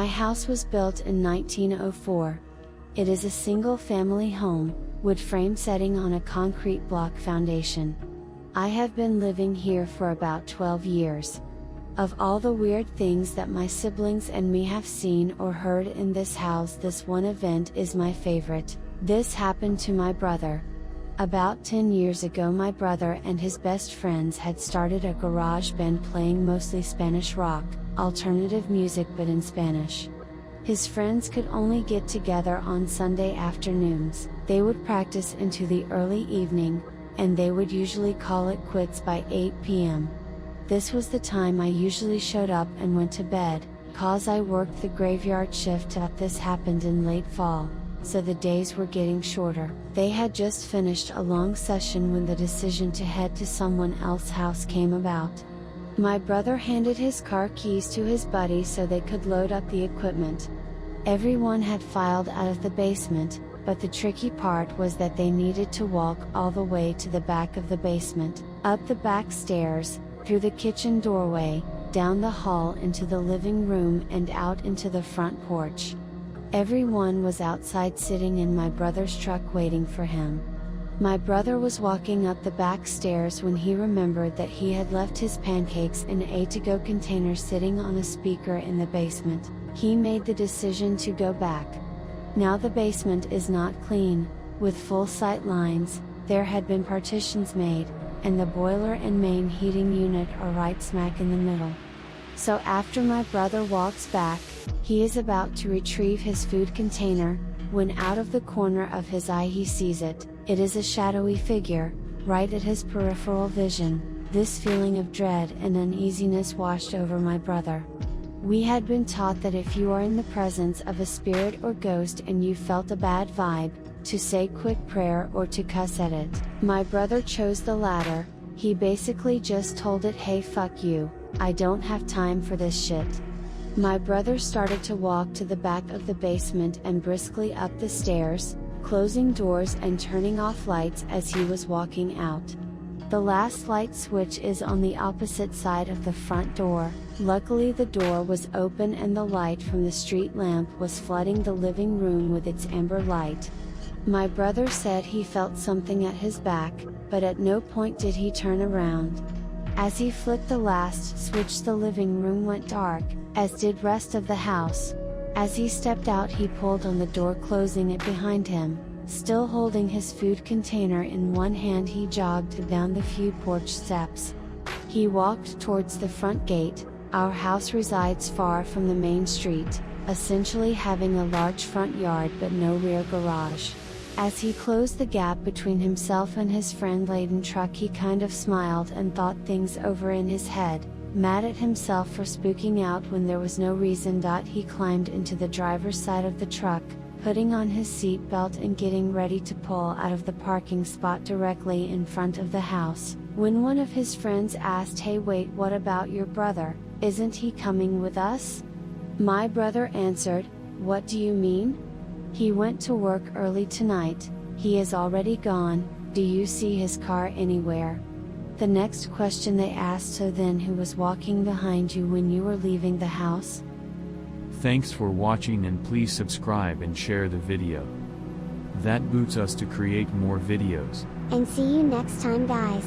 house was built in 1904. It is a single-family home, wood frame setting on a concrete block foundation. I have been living here for about 12 years. Of all the weird things that my siblings and me have seen or heard in this house, this one event is my favorite. This happened to my brother. About 10 years ago, my brother and his best friends had started a garage band playing mostly Spanish rock, alternative music but in Spanish. His friends could only get together on Sunday afternoons. They would practice into the early evening, and they would usually call it quits by 8 p.m. This was the time I usually showed up and went to bed, cause I worked the graveyard shift. This happened in late fall, so the days were getting shorter. They had just finished a long session when the decision to head to someone else's house came about. My brother handed his car keys to his buddy so they could load up the equipment. Everyone had filed out of the basement, but the tricky part was that they needed to walk all the way to the back of the basement, up the back stairs, through the kitchen doorway, down the hall into the living room and out into the front porch. Everyone was outside sitting in my brother's truck waiting for him. My brother was walking up the back stairs when he remembered that he had left his pancakes in a to-go container sitting on a speaker in the basement. He made the decision to go back. Now the basement is not clean, with full sight lines. There had been partitions made, and the boiler and main heating unit are right smack in the middle. So after my brother walks back, he is about to retrieve his food container, when out of the corner of his eye he sees it. It is a shadowy figure, right at his peripheral vision. This feeling of dread and uneasiness washed over my brother. We had been taught that if you are in the presence of a spirit or ghost and you felt a bad vibe, to say quick prayer or to cuss at it. My brother chose the latter. He basically just told it, "Hey, fuck you, I don't have time for this shit." My brother started to walk to the back of the basement and briskly up the stairs, closing doors and turning off lights as he was walking out. The last light switch is on the opposite side of the front door. Luckily the door was open and the light from the street lamp was flooding the living room with its amber light. My brother said he felt something at his back, but at no point did he turn around. As he flicked the last switch, the living room went dark, as did rest of the house. As he stepped out, he pulled on the door, closing it behind him. Still holding his food container in one hand, he jogged down the few porch steps. He walked towards the front gate. Our house resides far from the main street, essentially having a large front yard but no rear garage. As he closed the gap between himself and his friend-laden truck, he kind of smiled and thought things over in his head, mad at himself for spooking out when there was no reason. He climbed into the driver's side of the truck, putting on his seat belt and getting ready to pull out of the parking spot directly in front of the house, when one of his friends asked, "Hey, wait, what about your brother? Isn't he coming with us?" My brother answered, "What do you mean? He went to work early tonight, he is already gone. Do you see his car anywhere?" The next question they asked, "So then who was walking behind you when you were leaving the house?" Thanks for watching, and please subscribe and share the video. That boosts us to create more videos. And see you next time, guys.